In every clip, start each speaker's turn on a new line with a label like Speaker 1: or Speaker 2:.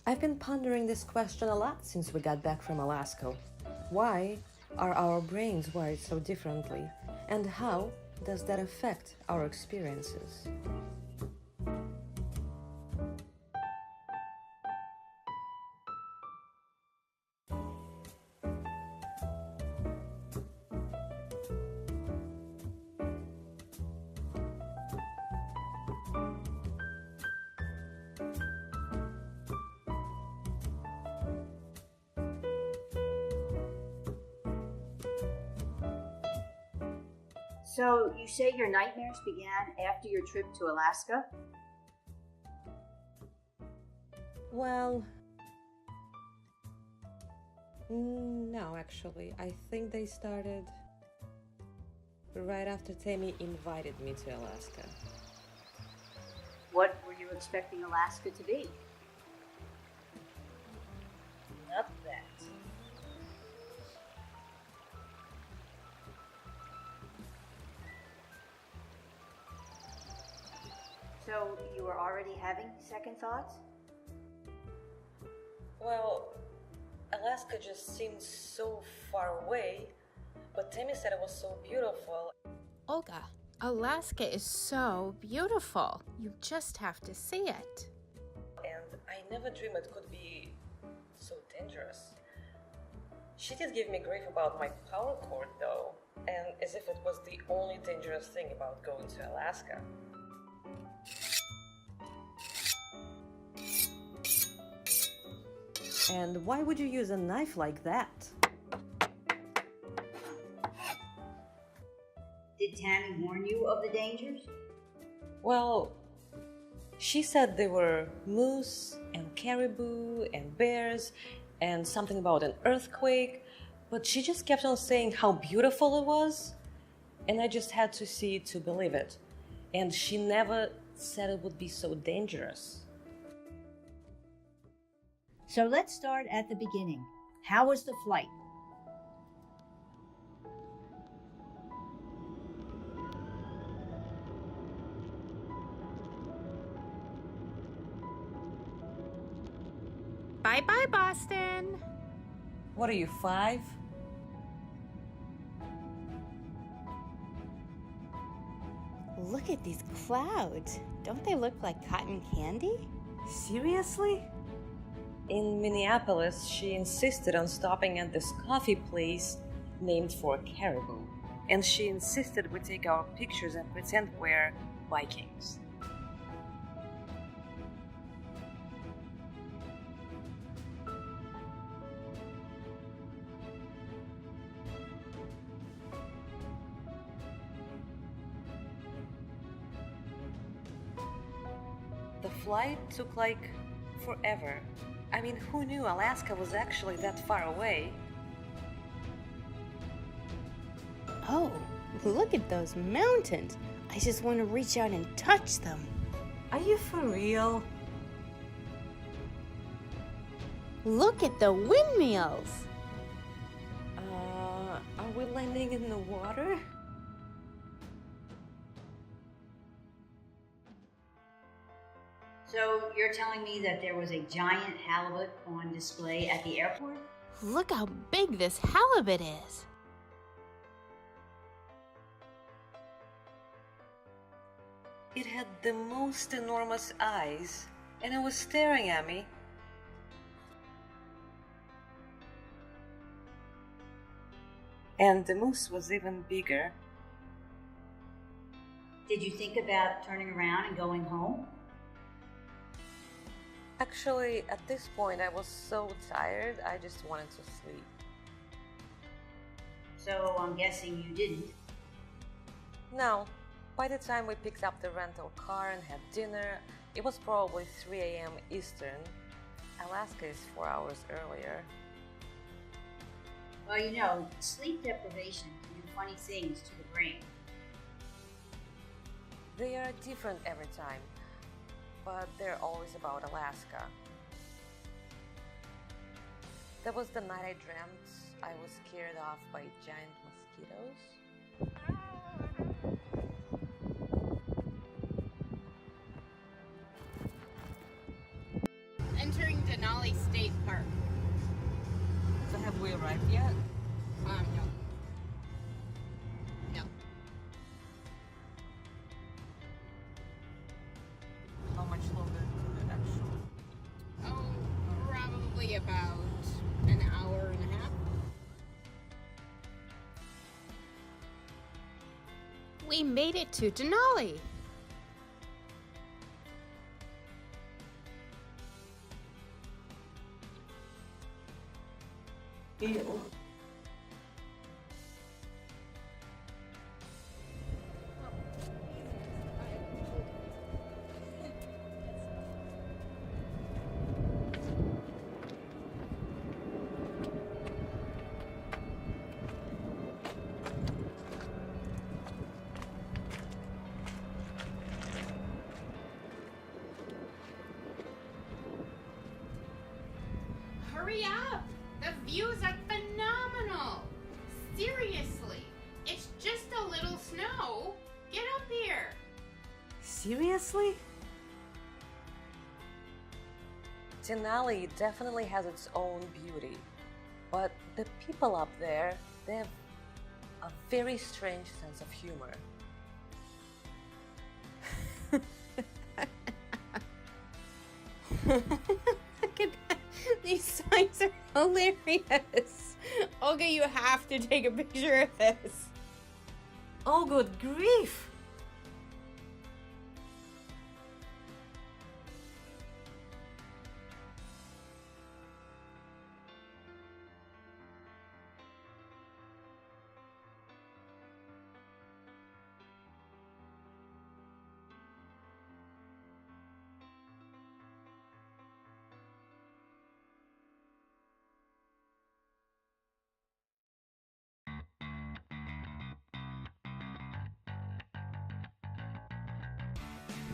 Speaker 1: I've been pondering this question a lot since we got back from Alaska. Why are our brains wired so differently? And how does that affect our experiences?
Speaker 2: So you say your nightmares began after your trip to Alaska?
Speaker 1: Well, no, actually. I think they started right after Tammy invited me to Alaska.
Speaker 2: What were you expecting Alaska to be? Not that. So you were already having second thoughts?
Speaker 1: Well, Alaska just seemed so far away, but Tammy said it was so beautiful.
Speaker 3: Olga, Alaska is so beautiful. You just have to see it.
Speaker 1: And I never dreamed it could be so dangerous. She did give me grief about my power cord though, and as if it was the only dangerous thing about going to Alaska. And why would you use a knife like that?
Speaker 2: Did Tammy warn you of the dangers?
Speaker 1: Well, she said there were moose and caribou and bears and something about an earthquake, but she just kept on saying how beautiful it was, and I just had to see it to believe it. And she never said it would be so dangerous.
Speaker 2: So let's start at the beginning. How was the flight?
Speaker 3: Bye-bye, Boston.
Speaker 1: What are you, 5?
Speaker 4: Look at these clouds. Don't they look like cotton candy?
Speaker 1: Seriously? In Minneapolis, she insisted on stopping at this coffee place named for caribou. And she insisted we take our pictures and pretend we're Vikings. The flight took like forever. I mean, who knew Alaska was actually that far away?
Speaker 4: Oh, look at those mountains. I just want to reach out and touch them.
Speaker 1: Are you for real?
Speaker 4: Look at the windmills.
Speaker 1: Are we landing in the water?
Speaker 2: So you're telling me that there was a giant halibut on display at the airport?
Speaker 4: Look how big this halibut is.
Speaker 1: It had the most enormous eyes, and it was staring at me. And the moose was even bigger.
Speaker 2: Did you think about turning around and going home?
Speaker 1: Actually, at this point, I was so tired, I just wanted to sleep.
Speaker 2: So I'm guessing you didn't.
Speaker 1: No, by the time we picked up the rental car and had dinner, it was probably 3 a.m. Eastern. Alaska is 4 hours earlier.
Speaker 2: Well, you know, sleep deprivation can do funny things to the brain.
Speaker 1: They are different every time, but they're always about Alaska. That was the night I dreamt I was scared off by giant mosquitoes.
Speaker 3: Entering Denali park.
Speaker 1: So have we arrived yet?
Speaker 3: No. No.
Speaker 1: How much longer to the actual?
Speaker 3: Oh, probably about an hour and a half. We made it to Denali.
Speaker 1: Ew.
Speaker 3: Hurry up! The views are phenomenal! Seriously, it's just a little snow. Get up here.
Speaker 1: Seriously? Denali definitely has its own beauty, but the people up there, they have a very strange sense of humor.
Speaker 4: Look at that. These signs are hilarious. Olga, you have to take a picture of this.
Speaker 1: Oh, good grief!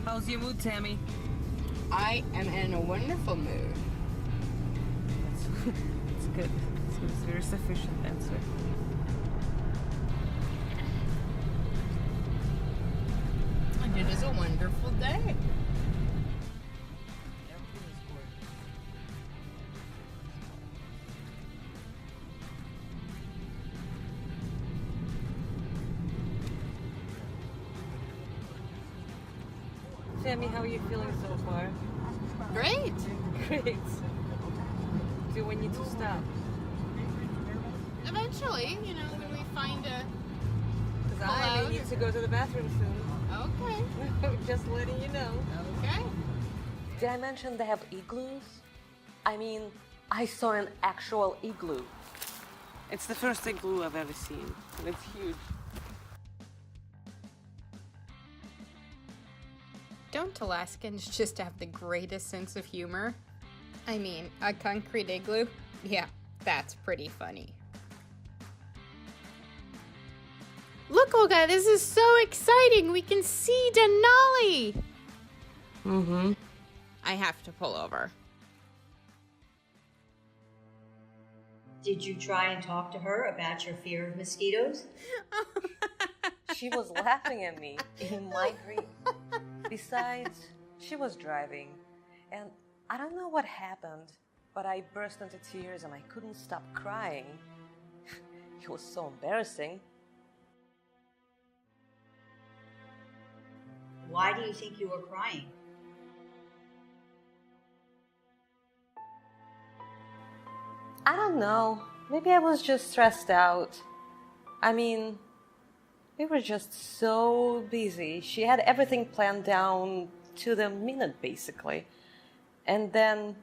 Speaker 1: How's your mood, Tammy?
Speaker 4: I am in a wonderful mood.
Speaker 1: It's good. It's a very sufficient answer.
Speaker 4: And it is a wonderful day.
Speaker 1: Tammy, how are you feeling so far?
Speaker 4: Great.
Speaker 1: Great. Do we need to stop?
Speaker 3: Eventually, you know, when we find a...
Speaker 1: Because I may need to go to the bathroom soon.
Speaker 3: Okay.
Speaker 1: Just letting you know.
Speaker 3: Okay.
Speaker 1: Did I mention they have igloos? I mean, I saw an actual igloo. It's the first igloo I've ever seen, and it's huge.
Speaker 3: Don't Alaskans just have the greatest sense of humor? I mean, a concrete igloo? Yeah, that's pretty funny. Look, Olga, this is so exciting! We can see Denali!
Speaker 1: Mm-hmm.
Speaker 3: I have to pull over.
Speaker 2: Did you try and talk to her about your fear of mosquitoes?
Speaker 1: She was laughing at me in my dream. Besides, she was driving, and I don't know what happened, but I burst into tears and I couldn't stop crying. It was so embarrassing.
Speaker 2: Why do you think you were crying?
Speaker 1: I don't know. Maybe I was just stressed out. I mean, we were just so busy. She had everything planned down to the minute, basically. And then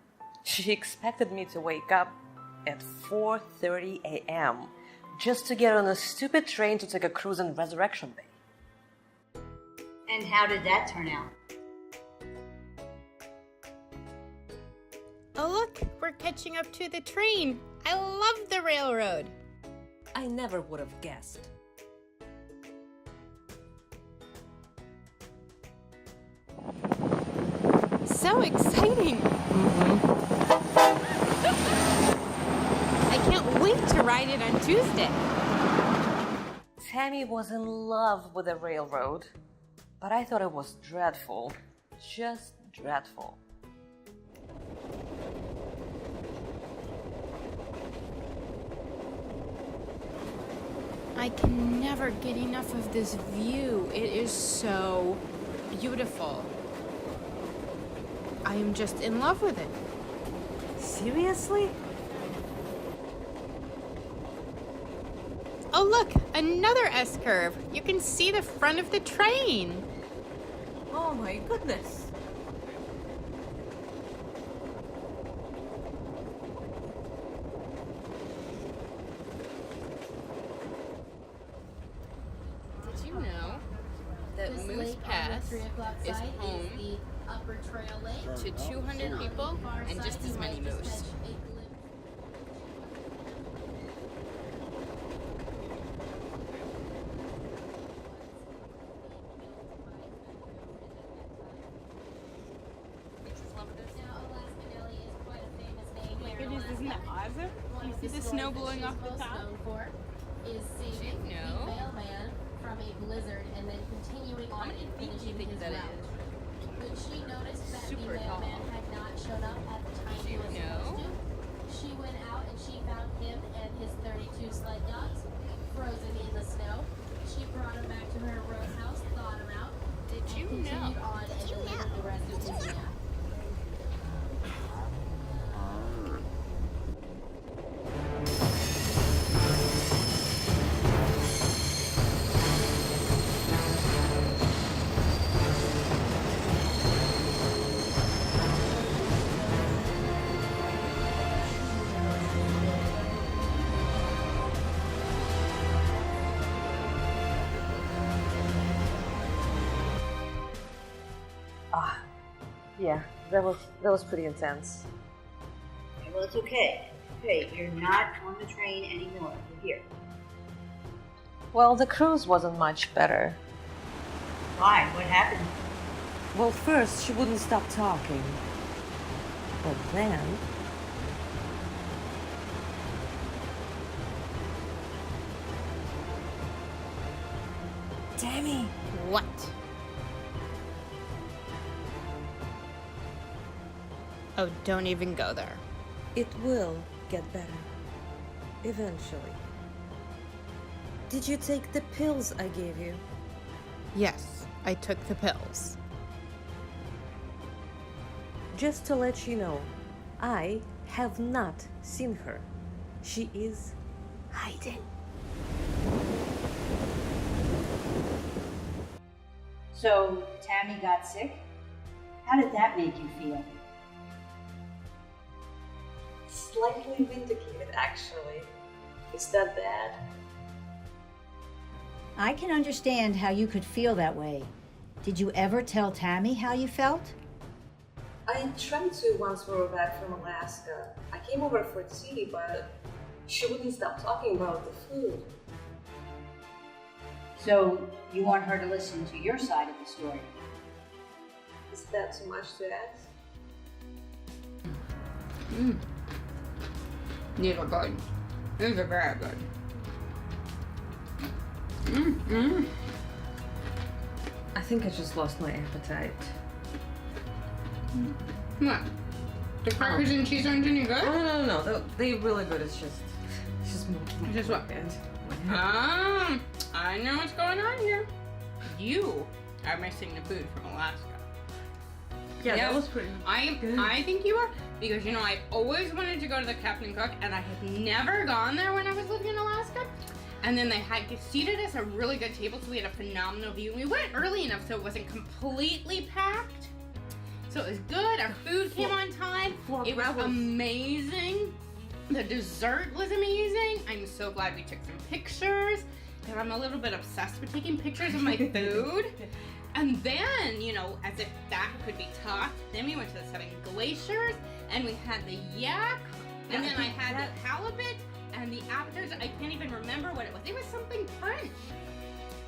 Speaker 1: she expected me to wake up at 4:30 a.m. just to get on a stupid train to take a cruise on Resurrection Day.
Speaker 2: And how did that turn out?
Speaker 3: Oh, look, we're catching up to the train. I love the railroad.
Speaker 1: I never would have guessed.
Speaker 3: So exciting. I can't wait to ride it on Tuesday.
Speaker 1: Tammy was in love with the railroad, but I thought it was dreadful. Just dreadful.
Speaker 3: I can never get enough of this view. It is so beautiful. I am just in love with it.
Speaker 1: Seriously?
Speaker 3: Oh look, another S-curve. You can see the front of the train.
Speaker 1: Oh my goodness.
Speaker 3: Did you know that
Speaker 5: This
Speaker 3: Moose
Speaker 5: lake on
Speaker 3: Pass
Speaker 5: the 3 o'clock
Speaker 3: is
Speaker 5: side
Speaker 3: home
Speaker 5: is the Upper Trail Lake.
Speaker 3: to 200
Speaker 5: And on the
Speaker 3: people
Speaker 5: far
Speaker 3: and just
Speaker 5: side,
Speaker 3: as
Speaker 5: you
Speaker 3: many
Speaker 5: might just
Speaker 3: moose?
Speaker 5: catch a glimpse. Now, Alaska Nelly is quite a famous name here in
Speaker 3: Goodness, isn't that
Speaker 5: Alaska.
Speaker 3: awesome?
Speaker 5: One
Speaker 3: You
Speaker 5: of
Speaker 3: see the
Speaker 5: stories
Speaker 3: snow
Speaker 5: that
Speaker 3: blowing
Speaker 5: she's
Speaker 3: off the
Speaker 5: most
Speaker 3: top?
Speaker 5: known for is saving
Speaker 3: Did you know?
Speaker 5: the mailman from a blizzard and then continuing on
Speaker 3: many
Speaker 5: and
Speaker 3: feet do you
Speaker 5: finishing
Speaker 3: think
Speaker 5: his
Speaker 3: that
Speaker 5: route.
Speaker 3: is?
Speaker 5: When she noticed that
Speaker 3: Super
Speaker 5: the mailman
Speaker 3: tall.
Speaker 5: had not shown up at the time
Speaker 3: Did
Speaker 5: he
Speaker 3: you
Speaker 5: was
Speaker 3: know?
Speaker 5: supposed to, she went out and she found him and his 32 sled dogs frozen in the snow. She brought him back to her roadhouse, thawed him out,
Speaker 3: Did
Speaker 5: and
Speaker 3: you know?
Speaker 5: continued on and delivered the rest of his mail.
Speaker 1: Yeah, that was pretty intense.
Speaker 2: Okay, well, it's okay. Okay, you're not on the train anymore. You're here.
Speaker 1: Well, the cruise wasn't much better.
Speaker 2: Why? What happened?
Speaker 1: Well, first she wouldn't stop talking. But then... Tammy!
Speaker 3: What? Oh, don't even go there.
Speaker 1: It will get better. Eventually. Did you take the pills I gave you?
Speaker 3: Yes, I took the pills.
Speaker 1: Just to let you know, I have not seen her. She is hiding.
Speaker 2: So, Tammy got sick? How did that make you feel?
Speaker 1: Slightly vindicated, actually. Is that bad?
Speaker 2: I can understand how you could feel that way. Did you ever tell Tammy how you felt?
Speaker 1: I tried to once we were back from Alaska. I came over for tea, but she wouldn't stop talking about the food.
Speaker 2: So, you want her to listen to your side of the story?
Speaker 1: Is that too much to ask?
Speaker 3: These are good. These are very good.
Speaker 1: I think I just lost my appetite.
Speaker 3: What? The crackers and cheese aren't any good?
Speaker 1: No. They're really good. It's just more.
Speaker 3: Just what? I know what's going on here. You are missing the food from Alaska.
Speaker 1: Yeah,
Speaker 3: Yes.
Speaker 1: that was pretty good.
Speaker 3: I think you are, because you know I always wanted to go to the Captain Cook, and I had never gone there when I was living in Alaska. And then they had seated us a really good table, so we had a phenomenal view. We went early enough so it wasn't completely packed. So it was good. Our food came on time. It was amazing. The dessert was amazing. I'm so glad we took some pictures. And I'm a little bit obsessed with taking pictures of my food. And then, you know, as if that could be topped, then we went to the 7 glaciers and we had the yak. And then I had the halibut and the appetizers. I can't even remember what it was. It was something French.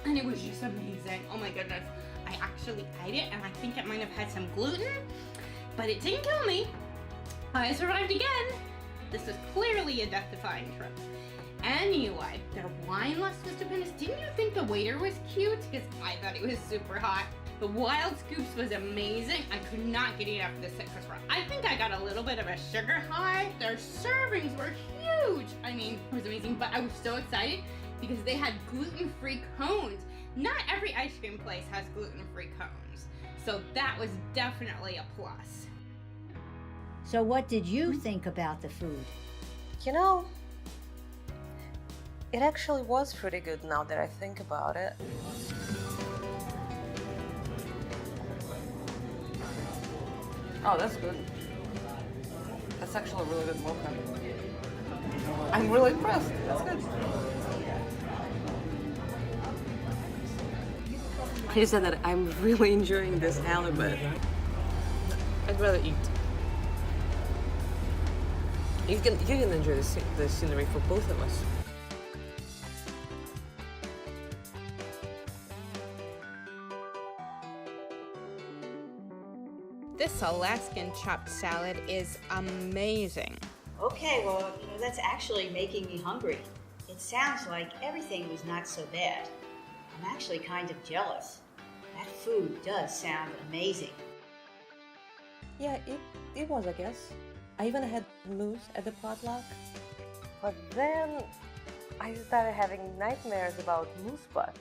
Speaker 3: And it was just amazing. Oh my goodness. I actually ate it and I think it might have had some gluten, but it didn't kill me. I survived again. This is clearly a death-defying trip. Anyway, their wine list was stupendous. Didn't you think the waiter was cute? Because I thought he was super hot. The Wild Scoops was amazing. I could not get enough of the citrus rock. I think I got a little bit of a sugar high. Their servings were huge. I mean, it was amazing, but I was so excited because they had gluten-free cones. Not every ice cream place has gluten-free cones, so that was definitely a plus.
Speaker 2: So what did you think about the food?
Speaker 1: You know, it actually was pretty good now that I think about it. Oh, that's good. That's actually a really good mocha. I'm really impressed. That's good. I just said that I'm really enjoying this halibut. I'd rather eat. You can enjoy the scenery for both of us.
Speaker 4: This Alaskan chopped salad is amazing.
Speaker 2: Okay, well, that's actually making me hungry. It sounds like everything was not so bad. I'm actually kind of jealous. That food does sound amazing.
Speaker 1: Yeah, it was, I guess. I even had moose at the potluck. But then I started having nightmares about moose butts.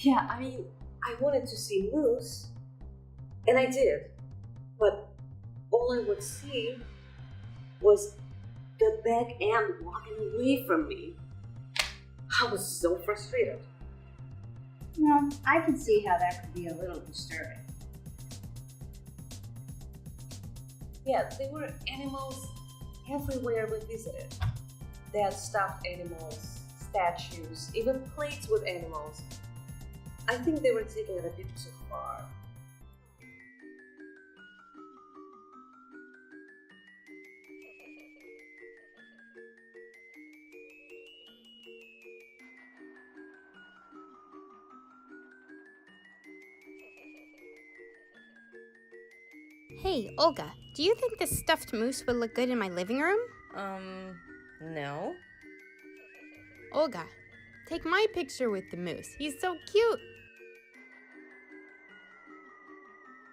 Speaker 1: Yeah, I mean, I wanted to see moose, and I did. But all I would see was the back end walking away from me. I was so frustrated.
Speaker 2: Well, I can see how that could be a little disturbing.
Speaker 1: Yeah, there were animals everywhere we visited. They had stuffed animals, statues, even plates with animals. I think they were taking it a bit too far.
Speaker 4: Hey, Olga, do you think this stuffed moose would look good in my living room?
Speaker 1: No.
Speaker 4: Olga, take my picture with the moose. He's so cute.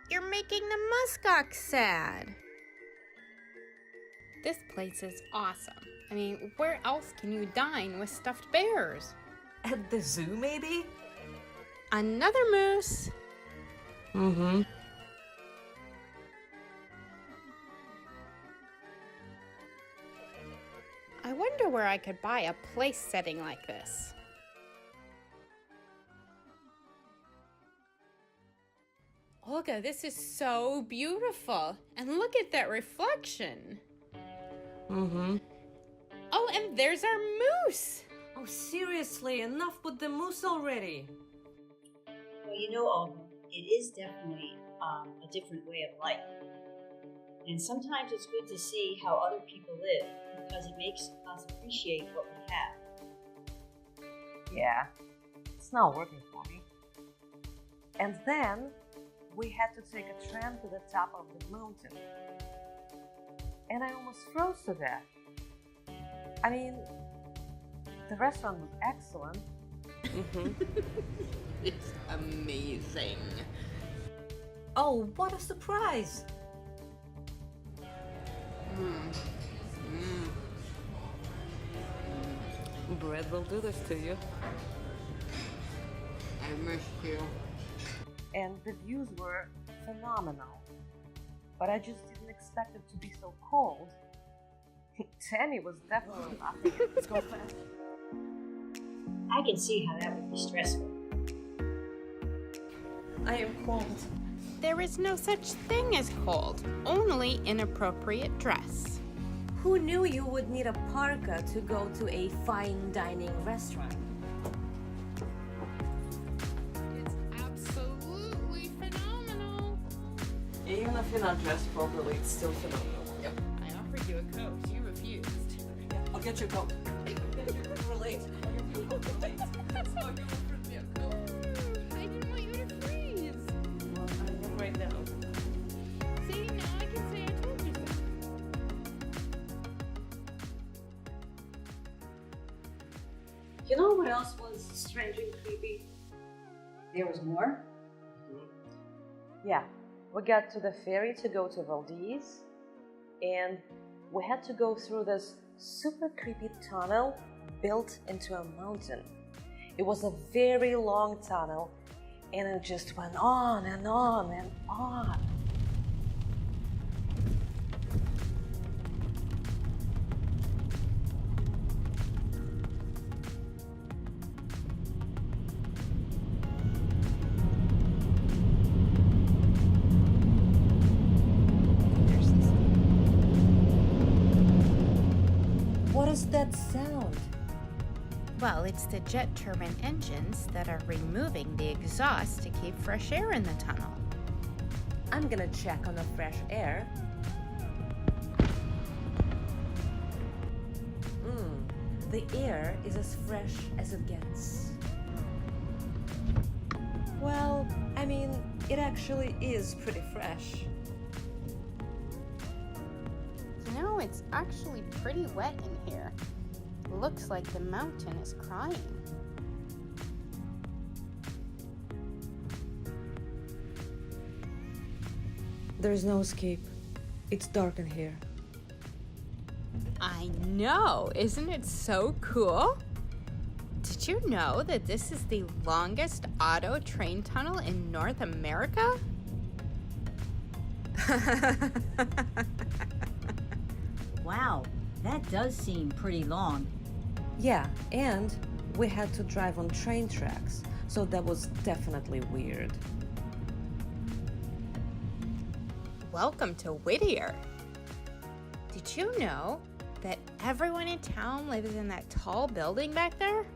Speaker 4: You're making the muskox sad. This place is awesome. I mean, where else can you dine with stuffed bears?
Speaker 1: At the zoo, maybe?
Speaker 4: Another moose.
Speaker 1: Mm-hmm.
Speaker 4: I wonder where I could buy a place setting like this. Olga, this is so beautiful. And look at that reflection.
Speaker 1: Mm-hmm.
Speaker 4: Oh, and there's our moose.
Speaker 1: Oh, seriously, enough with the moose already.
Speaker 2: Well, Olga, it is definitely a different way of life. And sometimes it's good to see how other people live because it makes us appreciate what we have.
Speaker 1: Yeah, it's not working for me. And then we had to take a tram to the top of the mountain. And I almost froze to death. I mean, the restaurant was excellent. Mm-hmm.
Speaker 3: It's amazing.
Speaker 1: Oh, what a surprise! Bread will do this to you.
Speaker 3: I missed you.
Speaker 1: And the views were phenomenal. But I just didn't expect it to be so cold. Tammy was definitely laughing at it. Let's go fast.
Speaker 2: I can see how that would be stressful.
Speaker 1: I am cold.
Speaker 4: There is no such thing as cold, only inappropriate dress.
Speaker 1: Who knew you would need a parka to go to a fine dining restaurant?
Speaker 4: It's absolutely phenomenal.
Speaker 1: Even if you're not dressed properly, it's still phenomenal. Yep.
Speaker 4: I offered you a coat, you refused.
Speaker 1: I'll get you a coat. We're late.
Speaker 4: That's how you offered me a coat. I didn't want you to freeze.
Speaker 1: Well, I am right now.
Speaker 4: See, now I can say I told you so.
Speaker 1: You know what else was strange and creepy?
Speaker 2: There was more?
Speaker 1: Yeah, we got to the ferry to go to Valdez, and we had to go through this super creepy tunnel built into a mountain. It was a very long tunnel, and it just went on and on and on. What is that sound?
Speaker 4: Well, it's the jet turbine engines that are removing the exhaust to keep fresh air in the tunnel.
Speaker 1: I'm gonna check on the fresh air. The air is as fresh as it gets. Well, I mean, it actually is pretty fresh.
Speaker 4: You know, it's actually pretty wet in here. Looks like the mountain is crying.
Speaker 1: There's no escape. It's dark in here.
Speaker 4: I know! Isn't it so cool? Did you know that this is the longest auto train tunnel in North America?
Speaker 2: Wow, that does seem pretty long.
Speaker 1: Yeah, and we had to drive on train tracks, so that was definitely weird.
Speaker 4: Welcome to Whittier. Did you know that everyone in town lives in that tall building back there?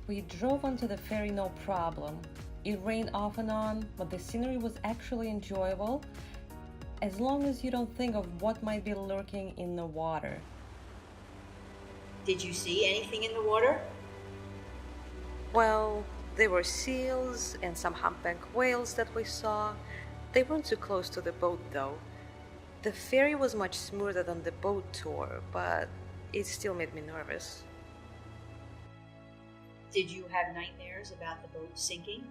Speaker 1: We drove onto the ferry no problem. It rained off and on, but the scenery was actually enjoyable as long as you don't think of what might be lurking in the water.
Speaker 2: Did you see anything in the water?
Speaker 1: Well, there were seals and some humpback whales that we saw. They weren't too close to the boat though. The ferry was much smoother than the boat tour, but it still made me nervous.
Speaker 2: Did you have nightmares about the boat sinking?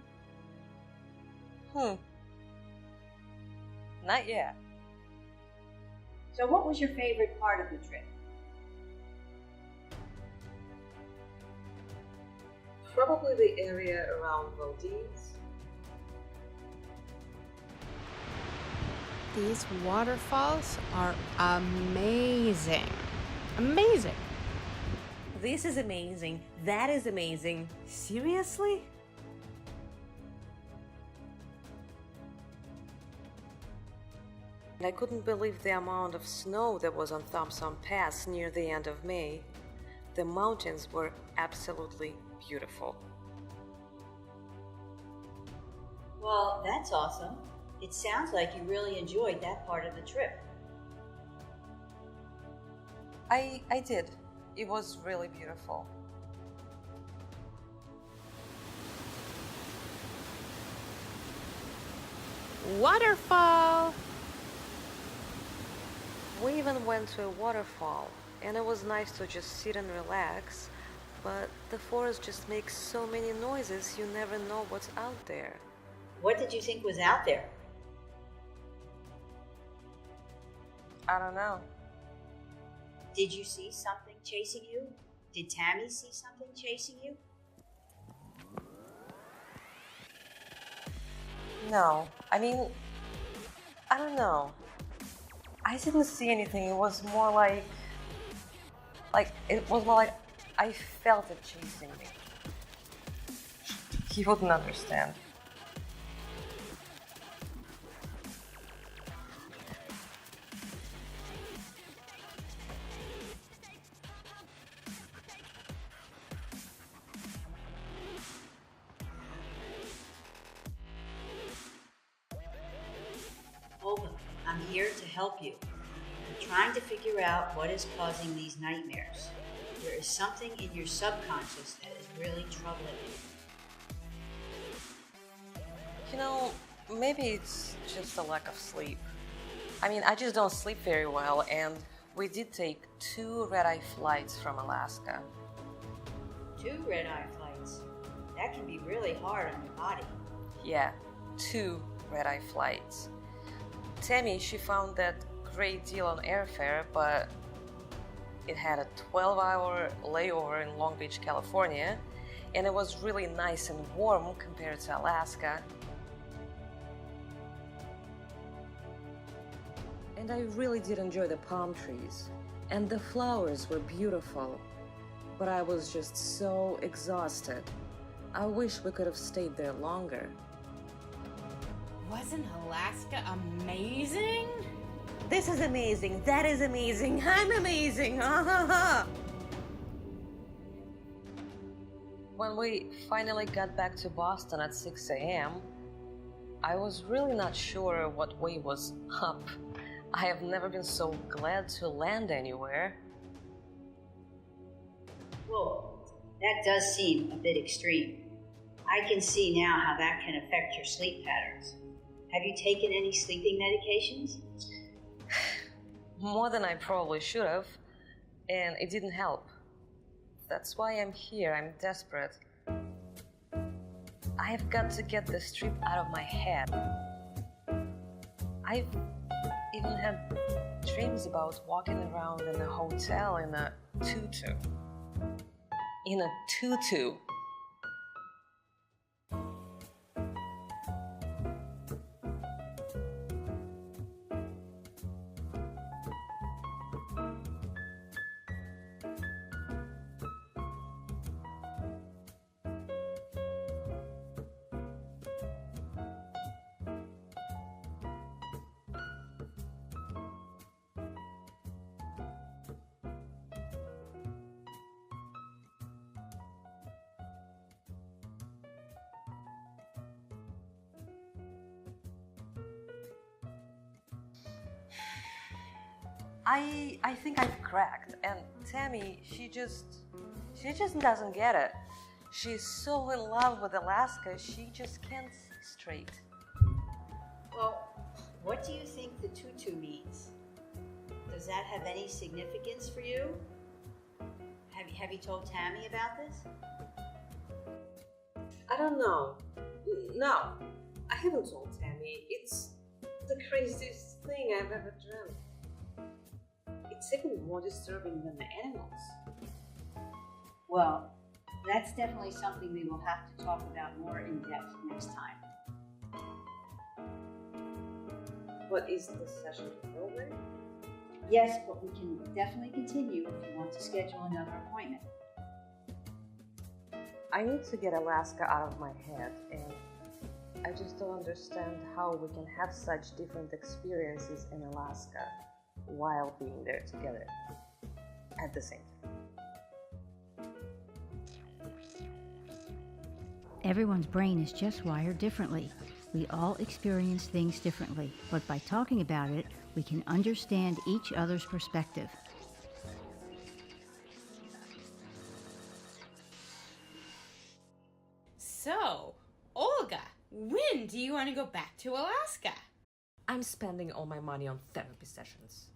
Speaker 1: Not yet.
Speaker 2: So what was your favorite part of the trip?
Speaker 1: Probably the area around Valdez.
Speaker 4: These waterfalls are amazing. Amazing.
Speaker 1: This is amazing. That is amazing. Seriously? I couldn't believe the amount of snow that was on Thompson Pass near the end of May. The mountains were absolutely beautiful.
Speaker 2: Well, that's awesome. It sounds like you really enjoyed that part of the trip.
Speaker 1: I did. It was really beautiful.
Speaker 4: Waterfall!
Speaker 1: We even went to a waterfall, and it was nice to just sit and relax, but the forest just makes so many noises you never know what's out there.
Speaker 2: What did you think was out there?
Speaker 1: I don't know.
Speaker 2: Did you see something chasing you? Did Tammy see something chasing you?
Speaker 1: No, I mean, I don't know. I didn't see anything. It was more like I felt it chasing me. You wouldn't understand.
Speaker 2: Olga, I'm here to help you. I'm trying to figure out what is causing these nightmares. There is something in your subconscious that is really troubling you.
Speaker 1: You know, maybe it's just a lack of sleep. I mean, I just don't sleep very well, and We did take 2 red-eye flights from Alaska.
Speaker 2: 2 red-eye flights. That can be really hard on your body.
Speaker 1: Yeah, 2 red-eye flights. Tammy, she found that great deal on airfare, but it had a 12-hour layover in Long Beach, California, and it was really nice and warm compared to Alaska. And I really did enjoy the palm trees, and the flowers were beautiful, but I was just so exhausted. I wish we could have stayed there longer.
Speaker 3: Wasn't Alaska amazing?
Speaker 1: This is amazing, that is amazing, I'm amazing, ha ha ha! When we finally got back to Boston at 6 a.m., I was really not sure what way was up. I have never been so glad to land anywhere.
Speaker 2: Well, that does seem a bit extreme. I can see now how that can affect your sleep patterns. Have you taken any sleeping medications?
Speaker 1: More than I probably should have, and it didn't help. That's why I'm here, I'm desperate. I've got to get this trip out of my head. I've even had dreams about walking around in a hotel in a tutu. In a tutu. I think I've cracked, and Tammy, she just doesn't get it. She's so in love with Alaska, she just can't see straight.
Speaker 2: Well, what do you think the tutu means? Does that have any significance for you? Have you told Tammy about this?
Speaker 1: I don't know. No, I haven't told Tammy. It's the craziest thing I've ever dreamt. It's even more disturbing than the animals.
Speaker 2: Well, that's definitely something we will have to talk about more in depth next time.
Speaker 1: But is this session over?
Speaker 2: Yes, but we can definitely continue if you want to schedule another appointment.
Speaker 1: I need to get Alaska out of my head, and I just don't understand how we can have such different experiences in Alaska while being there together at the same time.
Speaker 6: Everyone's brain is just wired differently. We all experience things differently, but by talking about it, we can understand each other's perspective.
Speaker 3: So, Olga, when do you want to go back to Alaska?
Speaker 1: I'm spending all my money on therapy sessions.